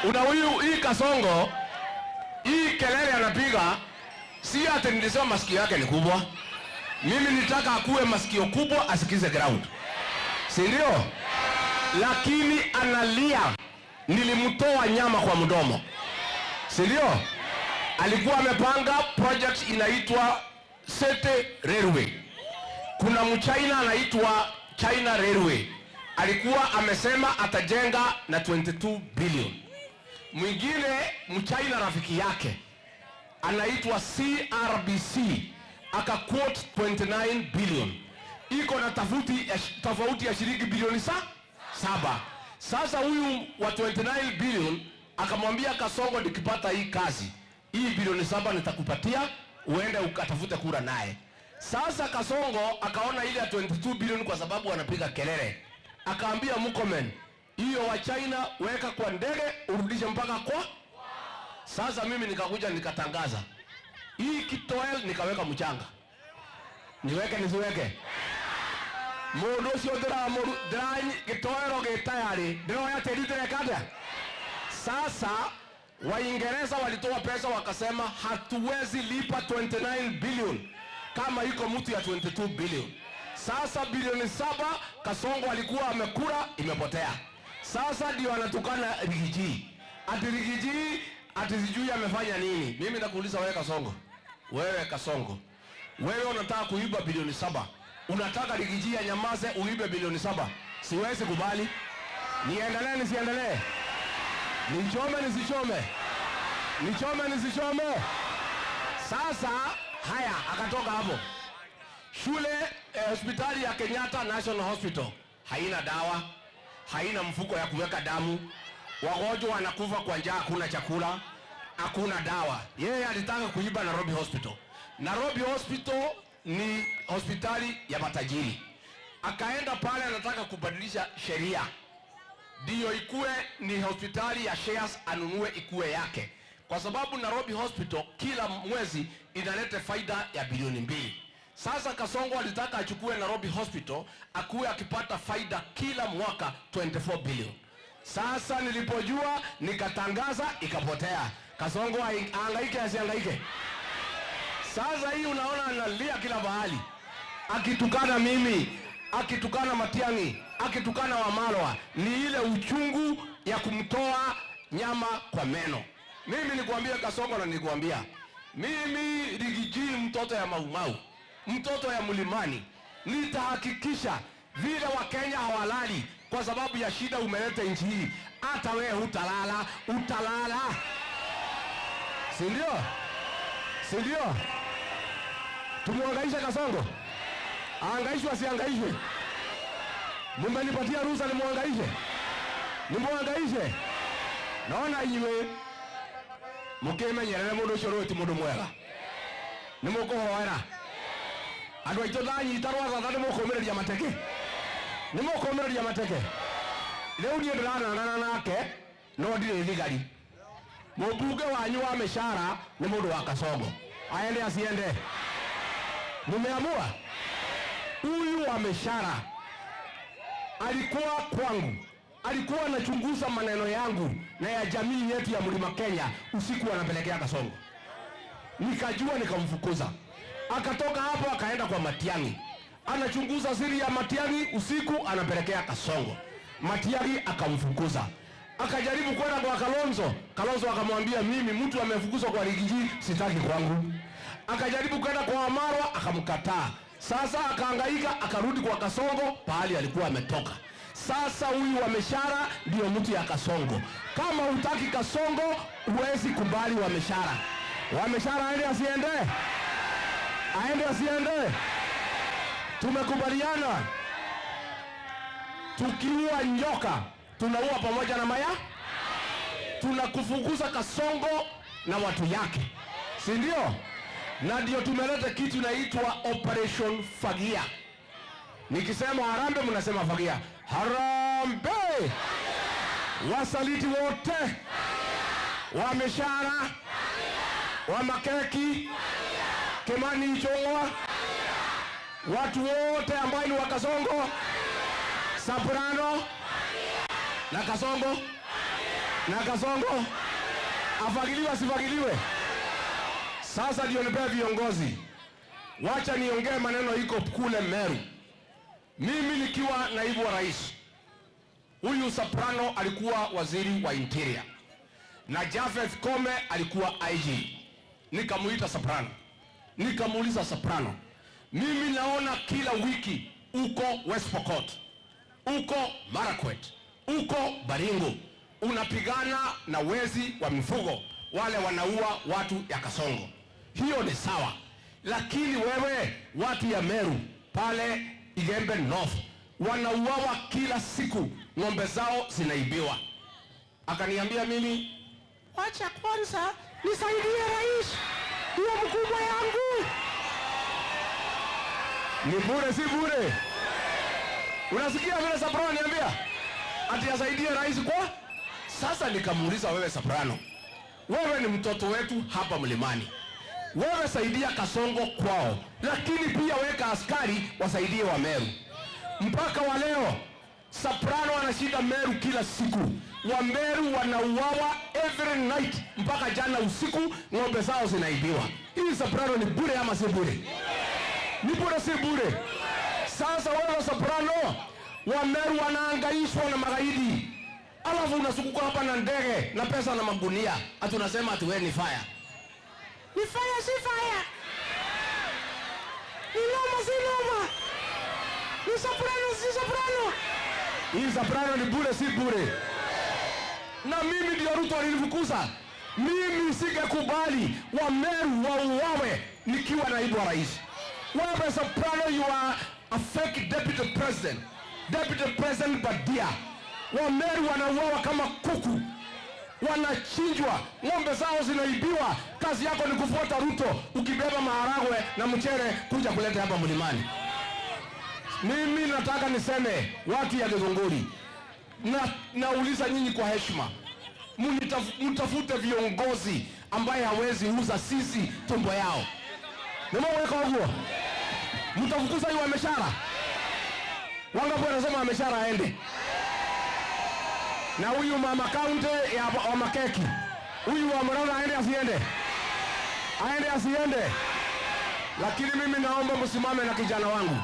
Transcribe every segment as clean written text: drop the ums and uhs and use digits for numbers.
Una huyu hii Kasongo, hii kelele anapiga, si ati nilisema masikio yake ni kubwa. Mimi nitaka akuwe masikio kubwa asikize ground. Si ndio? Lakini analia, nilimtoa nyama kwa mdomo. Si ndio? Alikuwa amepanga project inaitwa Sete Railway. Kuna mchina anaitwa China Railway. Alikuwa amesema atajenga na 22 billion. Mwingine mchina rafiki yake anaitwa CRBC akaquote 29 billion. Iko na tofauti ya shilingi bilioni 7. Sasa huyu wa 29 billion akamwambia Kasongo, nikipata hii kazi, hii bilioni 7 nitakupatia uende ukatafute kura naye. Sasa Kasongo akaona ile ya 22 billion kwa sababu anapiga kelele. Akaambia Murkomen, hiyo wa China weka kwa ndege urudishe mpaka kwa. Sasa mimi nikakuja nikatangaza. Hii Kitoel nikaweka mchanga. Niweke nisiweke? Mundu cio ndira Kitoel gitayari. Ndiro ya teditire kada. Sasa Waingereza walitoa pesa wakasema hatuwezi lipa 29 billion kama iko mtu ya 22 billion. Sasa bilioni 7 Kasongo alikuwa amekura imepotea. Sasa ndio anatukana Rigiji. Ati Rigiji sijui amefanya nini. Mimi nakuuliza wewe Kasongo. Wewe Kasongo. Wewe unataka kuiba bilioni 7. Unataka Rigiji anyamaze uibe bilioni 7. Siwezi kubali. Niendelee nisiendelee? Nichome nisichome? Nichome nisichome? Sasa haya akatoka hapo. Shule hospitali ya Kenyatta National Hospital haina dawa, haina mfuko ya kuweka damu. Wagonjwa wanakufa kwa njaa, hakuna chakula, hakuna dawa. Yeye alitaka kuiba Nairobi Hospital. Nairobi Hospital ni hospitali ya matajiri. Akaenda pale anataka kubadilisha sheria. Ndio ikue ni hospitali ya shares, anunue ikue yake. Kwa sababu Nairobi Hospital kila mwezi inaleta faida ya bilioni 2. Sasa Kasongo alitaka achukue Nairobi Hospital akuwe akipata faida kila mwaka 24 billion. Sasa nilipojua nikatangaza ikapotea. Kasongo hangaike asihangaike. Sasa hii unaona analia kila bahali. Akitukana mimi, akitukana Matiang'i, akitukana Wamalwa, ni ile uchungu ya kumtoa nyama kwa meno. Mimi nikwambia Kasongo na nikwambia, mimi Rigiji mtoto ya Maumau, mtoto ya Mlimani, nitahakikisha vile Wakenya hawalali kwa sababu ya shida umeleta nchi hii, hata wewe utalala. Si ndio? Si ndio? Tumuhangaisha Kasongo? Ahangaishwe asihangaishwe? Mumenipatia ruhusa nimuhangaishe? Nimuhangaishe? Naona iwe mukimenyerere mundu ucio ti mundu mwega. Nimukuhoera. Andu aitu thanyitarwa thatha nimukumireria mateke. Nimukumireria mateke. Riu nie ndiranana nake no ndire thigari. Mubunge wanyu wa mishara ni mundu wa Kasongo. Aende asiende? Nimeamua huyu wa mishara alikuwa kwangu, alikuwa anachunguza maneno yangu na ya jamii yetu ya Mlima Kenya, usiku anapelekea Kasongo. Nikajua nikamfukuza. Akatoka hapo akaenda kwa Matiang'i. Anachunguza siri ya Matiang'i, usiku anapelekea Kasongo. Matiang'i akamfukuza. Akajaribu kwenda kwa Kalonzo. Kalonzo akamwambia mimi mtu amefukuzwa kwa Rigiji sitaki kwangu. Akajaribu kwenda kwa Wamalwa akamkataa. Sasa akahangaika akarudi kwa Kasongo pahali alikuwa ametoka. Sasa huyu wa mishara ndio mtu ya Kasongo. Kama hutaki Kasongo huwezi kubali wa mishara. Wa mishara aende asiende? Aende asiende? Tumekubaliana tukiua nyoka tunaua pamoja na maya. Tunakufukuza Kasongo na watu yake, si ndio? Na ndio tumeleta kitu inaitwa Operation Fagia. Nikisema harambe mnasema fagia. Harambe! Wasaliti wote, wa mishara, wa makeki, Kimani Ichung'wa, watu wote ambao ni wa Kasongo, Soprano na Kasongo, na Kasongo afagiliwe asifagiliwe? Sasa ndio nipe viongozi. Wacha niongee maneno iko kule Meru. Mimi nikiwa naibu wa rais, huyu Soprano alikuwa waziri wa interior na Japheth Kome alikuwa IG. Nikamuita Soprano, nikamuuliza Soprano, mimi naona kila wiki uko West Pokot, uko Marakwet, uko Baringo, unapigana na wezi wa mifugo wale wanaua watu ya Kasongo. Hiyo ni sawa, lakini wewe watu ya Meru pale Igembe North wanauawa kila siku, ng'ombe zao zinaibiwa. Akaniambia mimi, wacha kwanza nisaidie rais, hiyo mkubwa yangu. Ni bure si bure? Unasikia vile Soprano niambia ati asaidie rais kwa? Sasa nikamuuliza, wewe Soprano, wewe ni mtoto wetu hapa mlimani, wewe saidia Kasongo kwao, lakini pia weka askari wasaidie wa Meru. Mpaka wa leo Soprano anashinda Meru kila siku, wa Meru wanauawa every night, mpaka jana usiku ng'ombe zao zinaibiwa. Hii Soprano ni bure ama si bure? Ni bure si bure? Sasa wewe Soprano, wa Meru wanaangaishwa na magaidi, alafu unasukuka hapa na ndege na pesa na magunia, ati unasema ati wewe ni fire. Ni fire si fire? Ni noma si noma? Ni Soprano si Soprano? Hii Soprano ni bure si bure? Na mimi ndio Ruto alinifukuza. Mimi singekubali wa Meru wauawe nikiwa naibu wa rais. Wewe Soprano, you are a fake deputy president. Deputy President Badia. Wa Meru wanauawa kama kuku, wanachinjwa, ng'ombe zao zinaibiwa. Kazi yako ni kufuata Ruto ukibeba maharagwe na mchere kuja kuleta hapa mlimani. Mimi nataka niseme watu ya Githunguri, nauliza nyinyi kwa heshima, mtafute viongozi ambaye hawezi uza sisi tumbo yao. Nimeweka huo. Mtafukuza hiyo ameshara. Wangapi wanasema ameshara aende? Na huyu mama kaunti ya wa Makeki, huyu wa Murang'a aende asiende? Aende asiende? Lakini mimi naomba msimame na kijana wangu.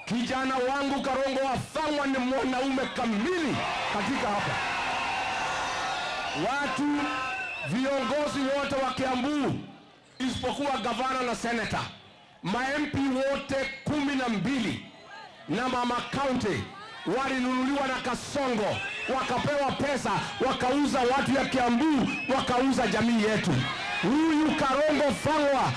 Kijana wangu Karongo Wathang'wa ni mwanaume kamili katika hapa. Watu viongozi wote wa Kiambu isipokuwa gavana na senator, ma-MP wote 12 na mama county walinunuliwa na Kasongo, wakapewa pesa, wakauza watu ya Kiambu, wakauza jamii yetu. Huyu Karongo Wathang'wa